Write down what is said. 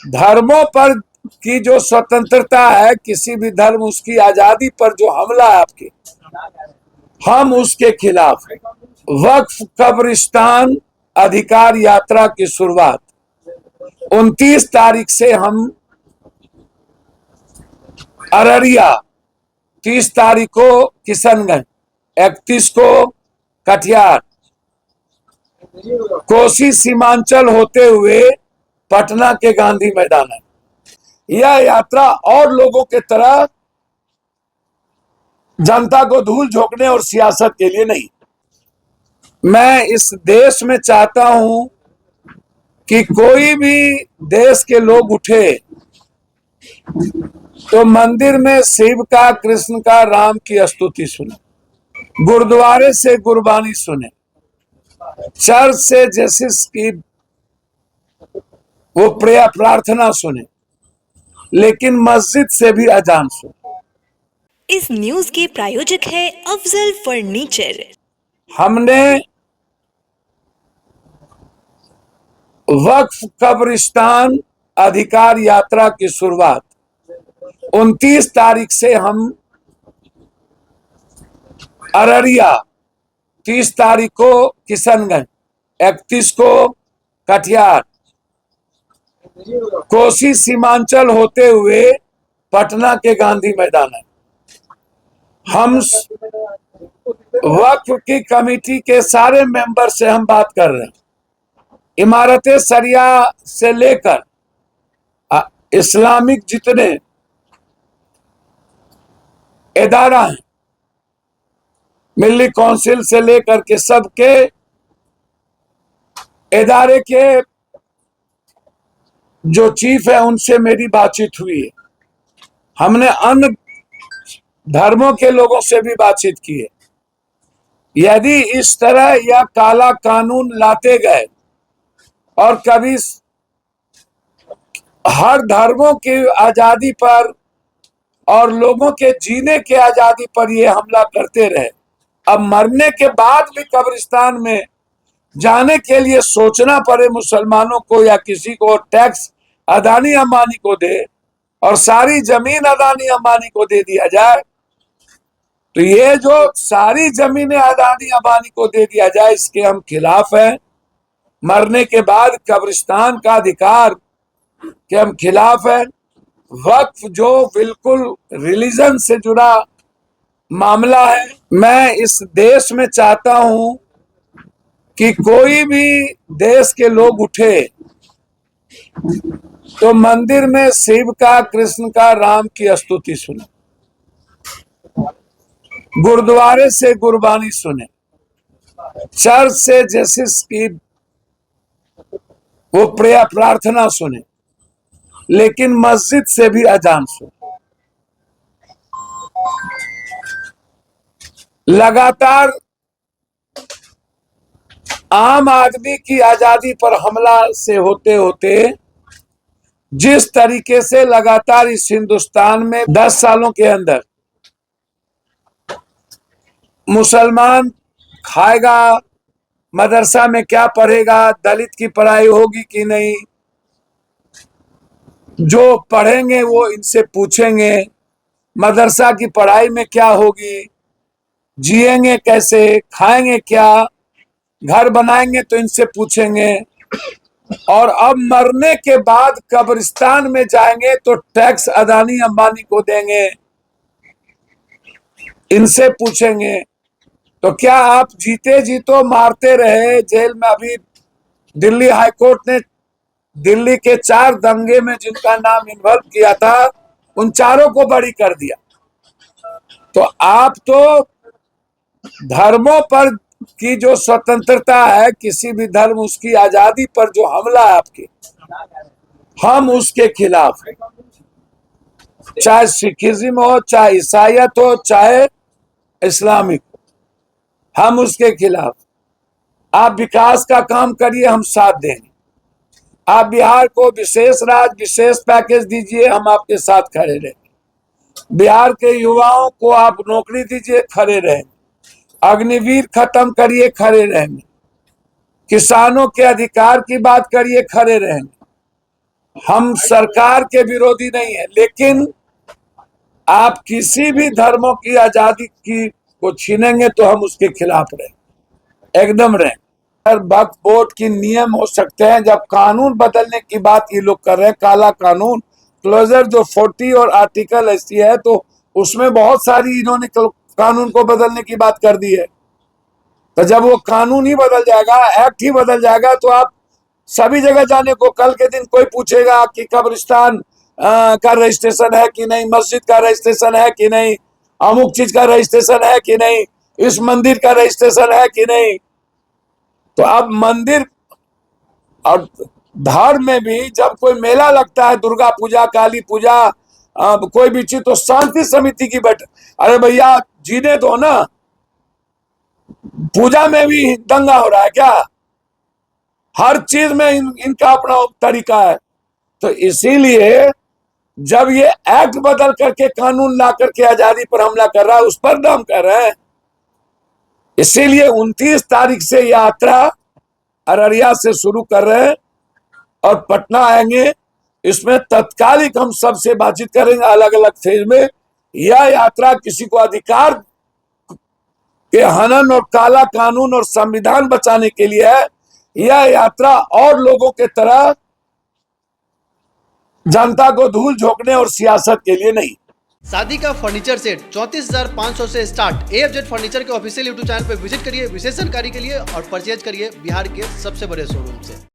धर्मों पर की जो स्वतंत्रता है, किसी भी धर्म उसकी आजादी पर जो हमला है आपके, हम उसके खिलाफ हैं। वक्फ कब्रिस्तान अधिकार यात्रा की शुरुआत 29 तारीख से हम अररिया, 30 तारीख को किशनगंज, 31 को कटिहार, कोसी सीमांचल होते हुए पटना के गांधी मैदान है। यह यात्रा और लोगों के तरह जनता को धूल झोंकने और सियासत के लिए नहीं। मैं इस देश में चाहता हूं कि कोई भी देश के लोग उठे तो मंदिर में शिव का, कृष्ण का, राम की स्तुति सुने, गुरुद्वारे से गुरबानी सुने, चर्च से जीसस की वो प्रेयर प्रार्थना सुने, लेकिन मस्जिद से भी अजान सुने। इस न्यूज के प्रायोजक है अफजल फर्नीचर। हमने वक्फ कब्रिस्तान अधिकार यात्रा की शुरुआत 29 तारीख से हम अररिया, 30 तारीख को किशनगंज, 31 को कटिहार, कोसी सीमांचल होते हुए पटना के गांधी मैदान है। हम वक्फ की कमेटी के सारे मेंबर से हम बात कर रहे हैं। इमारत शरिया से लेकर इस्लामिक जितने इदारा हैं, मिल्ली काउंसिल से लेकर के सबके इदारे के जो चीफ है उनसे मेरी बातचीत हुई है। हमने अन्य धर्मों के लोगों से भी बातचीत की है। यदि इस तरह यह काला कानून लाते गए और कभी हर धर्मों की आजादी पर और लोगों के जीने की आजादी पर ये हमला करते रहे, अब मरने के बाद भी कब्रिस्तान में जाने के लिए सोचना पड़े मुसलमानों को या किसी को, टैक्स अदानी अंबानी को दे और सारी जमीन अदानी अंबानी को दे दिया जाए, तो ये जो सारी जमीनें अदानी अंबानी को दे दिया जाए, इसके हम खिलाफ हैं। मरने के बाद कब्रिस्तान का अधिकार के हम खिलाफ हैं। वक्फ जो बिल्कुल रिलीजन से जुड़ा मामला है, मैं इस देश में चाहता हूं कि कोई भी देश के लोग उठे तो मंदिर में शिव का, कृष्ण का, राम की स्तुति सुने, गुरुद्वारे से गुरबानी सुने, चर्च से जीसस की वो प्रेयर प्रार्थना सुने, लेकिन मस्जिद से भी अजान सुने। लगातार आम आदमी की आजादी पर हमला से होते होते जिस तरीके से लगातार इस हिंदुस्तान में 10 सालों के अंदर मुसलमान खाएगा, मदरसा में क्या पढ़ेगा, दलित की पढ़ाई होगी कि नहीं, जो पढ़ेंगे वो इनसे पूछेंगे मदरसा की पढ़ाई में क्या होगी, जिएंगे कैसे, खाएंगे क्या, घर बनाएंगे तो इनसे पूछेंगे, और अब मरने के बाद कब्रिस्तान में जाएंगे तो टैक्स अदानी अंबानी को देंगे, इनसे पूछेंगे। तो क्या आप जीते जी तो मारते रहे जेल में? अभी दिल्ली हाईकोर्ट ने दिल्ली के 4 दंगे में जिनका नाम इन्वॉल्व किया था उन चारों को बरी कर दिया। तो आप तो धर्मों पर की जो स्वतंत्रता है, किसी भी धर्म उसकी आजादी पर जो हमला है आपके, हम उसके खिलाफ हैं। चाहे सिखिज्म हो, चाहे ईसाईयत हो, चाहे इस्लामिक, हम उसके खिलाफ। आप विकास का काम करिए, हम साथ देंगे। आप बिहार को विशेष राज्य, विशेष पैकेज दीजिए, हम आपके साथ खड़े रहेंगे। बिहार के युवाओं को आप नौकरी दीजिए, खड़े रहेंगे। अग्निवीर खत्म करिए, खड़े रहेंगे। किसानों के अधिकार की बात करिए, खड़े रहेंगे। हम सरकार के विरोधी नहीं है, लेकिन आप किसी भी धर्मों की आजादी की को छीनेंगे तो हम उसके खिलाफ रहे, एकदम रहे। हर वक्त वोट की नियम हो सकते हैं, जब कानून बदलने की बात ये लोग कर रहे हैं, काला कानून क्लोजर जो 40 और आर्टिकल ऐसी है, तो उसमें बहुत सारी इन्होंने कानून को बदलने की बात कर दी है। तो जब वो कानून ही बदल जाएगा, एक्ट ही बदल जाएगा, तो आप सभी जगह जाने को, कल के दिन कोई पूछेगा कि कब्रिस्तान का रजिस्ट्रेशन है कि नहीं, मस्जिद का रजिस्ट्रेशन है कि नहीं, अमुक चीज का रजिस्ट्रेशन है कि नहीं, इस मंदिर का रजिस्ट्रेशन है कि नहीं। तो अब मंदिर और धर्म में भी जब कोई मेला लगता है, दुर्गा पूजा, काली पूजा, कोई भी चीज, तो शांति समिति की बैठक, अरे भैया जीने दो ना, पूजा में भी दंगा हो रहा है क्या? हर चीज में इनका अपना तरीका है। तो इसीलिए जब ये एक्ट बदल करके, कानून ला करके आजादी पर हमला कर रहा है, उस पर हम कर रहे हैं। इसीलिए 29 तारीख से यात्रा अररिया से शुरू कर रहे हैं और पटना आएंगे। इसमें तत्कालिक हम सबसे बातचीत करेंगे अलग अलग फेज में। यह यात्रा किसी को अधिकार के हनन और काला कानून और संविधान बचाने के लिए है। यह यात्रा और लोगों के तरह जनता को धूल झोंकने और सियासत के लिए नहीं। शादी का फर्नीचर सेट 34,500 से स्टार्ट। AFZ फर्नीचर के ऑफिशियल यूट्यूब चैनल पर विजिट करिए विशेष जानकारी के लिए और परचेज करिए बिहार के सबसे बड़े शोरूम से।